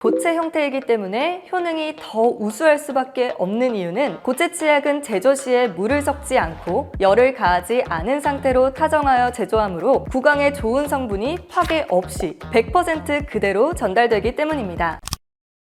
고체 형태이기 때문에 효능이 더 우수할 수밖에 없는 이유는 고체 치약은 제조 시에 물을 섞지 않고 열을 가하지 않은 상태로 타정하여 제조하므로 구강에 좋은 성분이 파괴 없이 100% 그대로 전달되기 때문입니다.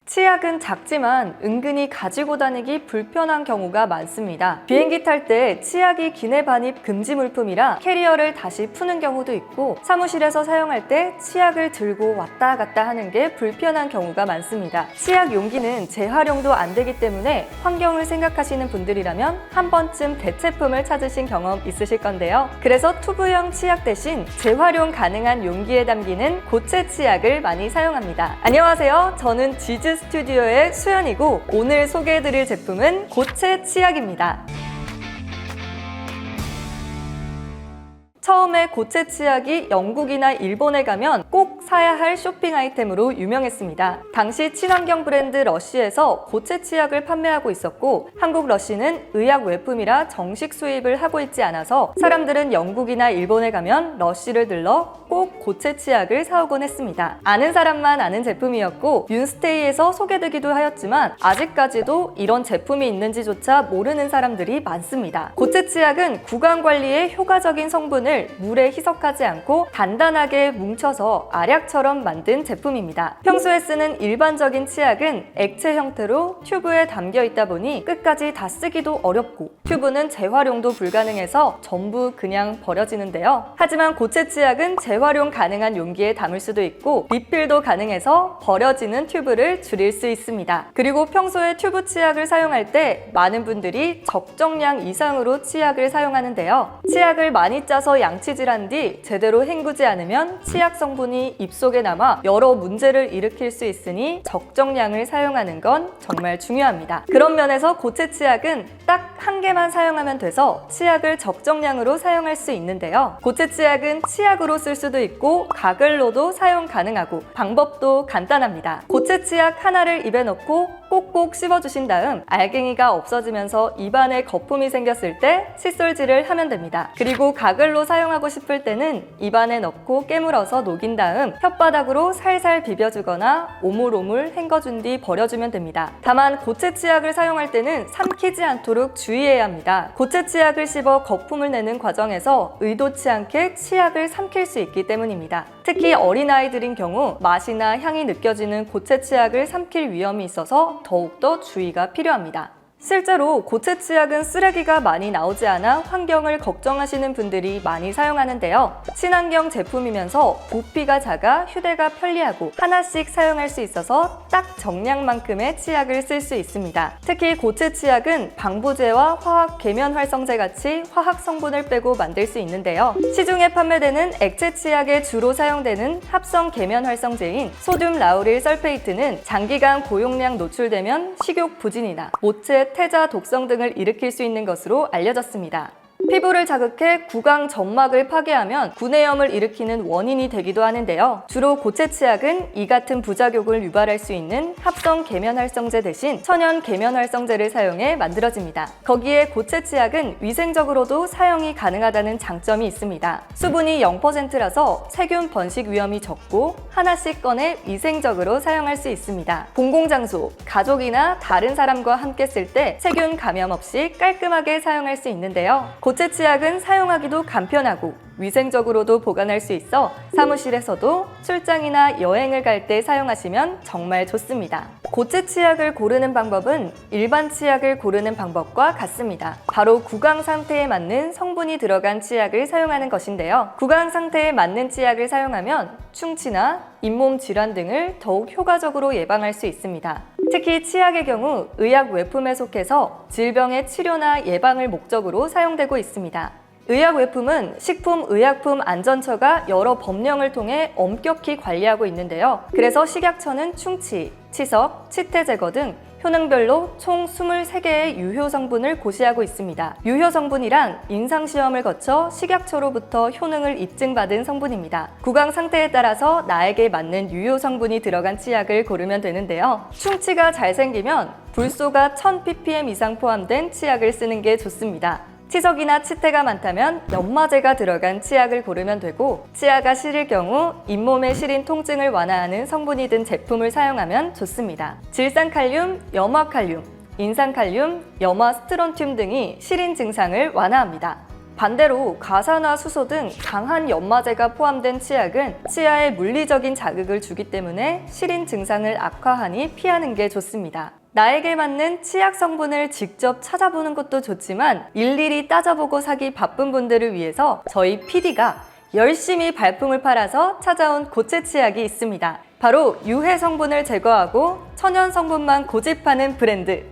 치약은 작지만 은근히 가지고 다니기 불편한 경우가 많습니다. 비행기 탈 때 치약이 기내 반입 금지 물품이라 캐리어를 다시 푸는 경우도 있고, 사무실에서 사용할 때 치약을 들고 왔다 갔다 하는 게 불편한 경우가 많습니다. 치약 용기는 재활용도 안 되기 때문에 환경을 생각하시는 분들이라면 한 번쯤 대체품을 찾으신 경험 있으실 건데요. 그래서 튜브형 치약 대신 재활용 가능한 용기에 담기는 고체 치약을 많이 사용합니다. 안녕하세요. 저는 지즈 스튜디오의 수연이고 오늘 소개해드릴 제품은 고체 치약입니다. 처음에 고체 치약이 영국이나 일본에 가면 꼭 사야 할 쇼핑 아이템으로 유명했습니다. 당시 친환경 브랜드 러쉬에서 고체 치약을 판매하고 있었고, 한국 러쉬는 의약 외품이라 정식 수입을 하고 있지 않아서 사람들은 영국이나 일본에 가면 러쉬를 들러 꼭 고체 치약을 사오곤 했습니다. 아는 사람만 아는 제품이었고 윤스테이에서 소개되기도 하였지만 아직까지도 이런 제품이 있는지조차 모르는 사람들이 많습니다. 고체 치약은 구강 관리에 효과적인 성분을 물에 희석하지 않고 단단하게 뭉쳐서 알약처럼 만든 제품입니다. 평소에 쓰는 일반적인 치약은 액체 형태로 튜브에 담겨 있다 보니 끝까지 다 쓰기도 어렵고 튜브는 재활용도 불가능해서 전부 그냥 버려지는데요. 하지만 고체 치약은 재활용 가능한 용기에 담을 수도 있고 리필도 가능해서 버려지는 튜브를 줄일 수 있습니다. 그리고 평소에 튜브 치약을 사용할 때 많은 분들이 적정량 이상으로 치약을 사용하는데요. 치약을 많이 짜서 양치질한 뒤 제대로 헹구지 않으면 치약 성분이 입속에 남아 여러 문제를 일으킬 수 있으니 적정량을 사용하는 건 정말 중요합니다. 그런 면에서 고체 치약은 딱 한 개만 사용하면 돼서 치약을 적정량으로 사용할 수 있는데요. 고체 치약은 치약으로 쓸 수도 있고 가글로도 사용 가능하고 방법도 간단합니다. 고체 치약 하나를 입에 넣고 꼭꼭 씹어주신 다음 알갱이가 없어지면서 입안에 거품이 생겼을 때 칫솔질을 하면 됩니다. 그리고 가글로 사용하고 싶을 때는 입안에 넣고 깨물어서 녹인 다음 혓바닥으로 살살 비벼주거나 오물오물 헹궈준 뒤 버려주면 됩니다. 다만 고체 치약을 사용할 때는 삼키지 않도록 주의해야 합니다. 고체 치약을 씹어 거품을 내는 과정에서 의도치 않게 치약을 삼킬 수 있기 때문입니다. 특히 어린아이들인 경우 맛이나 향이 느껴지는 고체 치약을 삼킬 위험이 있어서 더욱더 주의가 필요합니다. 실제로 고체 치약은 쓰레기가 많이 나오지 않아 환경을 걱정하시는 분들이 많이 사용하는데요. 친환경 제품이면서 부피가 작아 휴대가 편리하고 하나씩 사용할 수 있어서 딱 정량만큼의 치약을 쓸 수 있습니다. 특히 고체 치약은 방부제와 화학 계면 활성제 같이 화학 성분을 빼고 만들 수 있는데요. 시중에 판매되는 액체 치약에 주로 사용되는 합성 계면 활성제인 소듐 라우릴 설페이트는 장기간 고용량 노출되면 식욕 부진이나 모체, 태자 독성 등을 일으킬 수 있는 것으로 알려졌습니다. 피부를 자극해 구강 점막을 파괴하면 구내염을 일으키는 원인이 되기도 하는데요. 주로 고체 치약은 이 같은 부작용을 유발할 수 있는 합성 계면 활성제 대신 천연 계면 활성제를 사용해 만들어집니다. 거기에 고체 치약은 위생적으로도 사용이 가능하다는 장점이 있습니다. 수분이 0%라서 세균 번식 위험이 적고 하나씩 꺼내 위생적으로 사용할 수 있습니다. 공공장소, 가족이나 다른 사람과 함께 쓸 때 세균 감염 없이 깔끔하게 사용할 수 있는데요. 고체 치약은 사용하기도 간편하고 위생적으로도 보관할 수 있어 사무실에서도 출장이나 여행을 갈 때 사용하시면 정말 좋습니다. 고체 치약을 고르는 방법은 일반 치약을 고르는 방법과 같습니다. 바로 구강 상태에 맞는 성분이 들어간 치약을 사용하는 것인데요. 구강 상태에 맞는 치약을 사용하면 충치나 잇몸 질환 등을 더욱 효과적으로 예방할 수 있습니다. 특히 치약의 경우 의약 외품에 속해서 질병의 치료나 예방을 목적으로 사용되고 있습니다. 의약 외품은 식품의약품안전처가 여러 법령을 통해 엄격히 관리하고 있는데요. 그래서 식약처는 충치, 치석, 치태 제거 등 효능별로 총 23개의 유효 성분을 고시하고 있습니다. 유효 성분이란 임상시험을 거쳐 식약처로부터 효능을 입증받은 성분입니다. 구강 상태에 따라서 나에게 맞는 유효 성분이 들어간 치약을 고르면 되는데요. 충치가 잘 생기면 불소가 1000ppm 이상 포함된 치약을 쓰는 게 좋습니다. 치석이나 치태가 많다면 연마제가 들어간 치약을 고르면 되고, 치아가 시릴 경우 잇몸에 시린 통증을 완화하는 성분이 든 제품을 사용하면 좋습니다. 질산칼륨, 염화칼륨, 인산칼륨, 염화스트론튬 등이 시린 증상을 완화합니다. 반대로 가사나 수소 등 강한 연마제가 포함된 치약은 치아에 물리적인 자극을 주기 때문에 시린 증상을 악화하니 피하는 게 좋습니다. 나에게 맞는 치약 성분을 직접 찾아보는 것도 좋지만 일일이 따져보고 사기 바쁜 분들을 위해서 저희 PD가 열심히 발품을 팔아서 찾아온 고체 치약이 있습니다. 바로 유해 성분을 제거하고 천연 성분만 고집하는 브랜드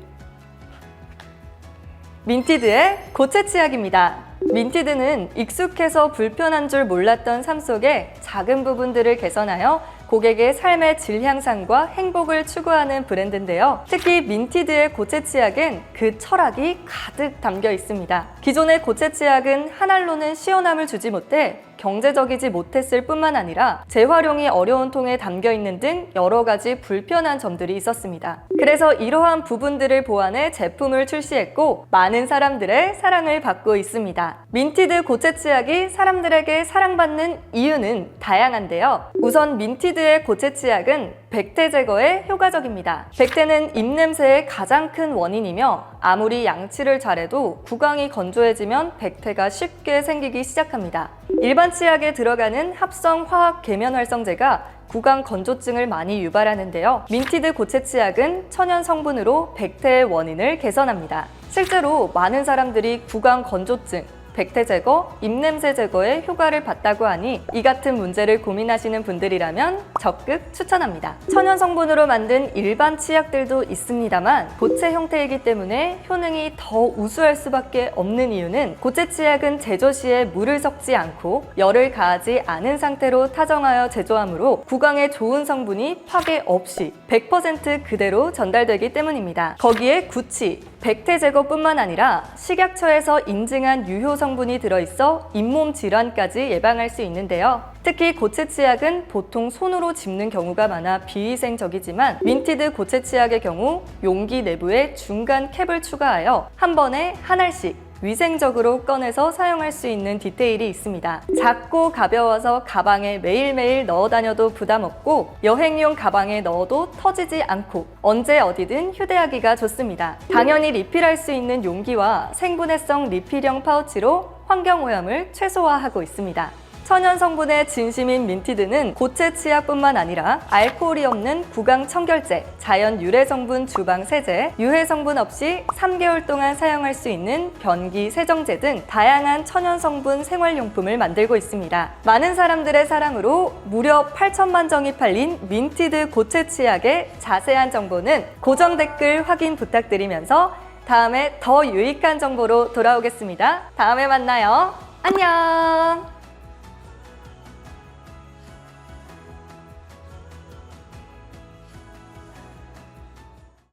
민티드의 고체 치약입니다. 민티드는 익숙해서 불편한 줄 몰랐던 삶 속의 작은 부분들을 개선하여 고객의 삶의 질 향상과 행복을 추구하는 브랜드인데요. 특히 민티드의 고체 치약은 그 철학이 가득 담겨 있습니다. 기존의 고체 치약은 한 알로는 시원함을 주지 못해 경제적이지 못했을 뿐만 아니라 재활용이 어려운 통에 담겨 있는 등 여러 가지 불편한 점들이 있었습니다. 그래서 이러한 부분들을 보완해 제품을 출시했고 많은 사람들의 사랑을 받고 있습니다. 민티드 고체 치약이 사람들에게 사랑받는 이유는 다양한데요. 우선 민티드의 고체 치약은 백태 제거에 효과적입니다. 백태는 입냄새의 가장 큰 원인이며 아무리 양치를 잘해도 구강이 건조해지면 백태가 쉽게 생기기 시작합니다. 일반 치약에 들어가는 합성 화학 계면 활성제가 구강 건조증을 많이 유발하는데요. 민티드 고체 치약은 천연 성분으로 백태의 원인을 개선합니다. 실제로 많은 사람들이 구강 건조증, 백태 제거, 입냄새 제거에 효과를 봤다고 하니 이 같은 문제를 고민하시는 분들이라면 적극 추천합니다. 천연 성분으로 만든 일반 치약들도 있습니다만 고체 형태이기 때문에 효능이 더 우수할 수밖에 없는 이유는 고체 치약은 제조 시에 물을 섞지 않고 열을 가하지 않은 상태로 타정하여 제조하므로 구강에 좋은 성분이 파괴 없이 100% 그대로 전달되기 때문입니다. 거기에 구취, 백태 제거뿐만 아니라 식약처에서 인증한 유효 성분이 들어있어 잇몸 질환까지 예방할 수 있는데요. 특히 고체 치약은 보통 손으로 짚는 경우가 많아 비위생적이지만 민티드 고체 치약의 경우 용기 내부에 중간 캡을 추가하여 한 번에 한 알씩 위생적으로 꺼내서 사용할 수 있는 디테일이 있습니다. 작고 가벼워서 가방에 매일매일 넣어 다녀도 부담 없고 여행용 가방에 넣어도 터지지 않고 언제 어디든 휴대하기가 좋습니다. 당연히 리필할 수 있는 용기와 생분해성 리필형 파우치로 환경오염을 최소화하고 있습니다. 천연 성분의 진심인 민티드는 고체 치약뿐만 아니라 알코올이 없는 구강 청결제, 자연 유래 성분 주방 세제, 유해 성분 없이 3개월 동안 사용할 수 있는 변기 세정제 등 다양한 천연 성분 생활용품을 만들고 있습니다. 많은 사람들의 사랑으로 무려 8천만 정이 팔린 민티드 고체 치약의 자세한 정보는 고정 댓글 확인 부탁드리면서 다음에 더 유익한 정보로 돌아오겠습니다. 다음에 만나요. 안녕!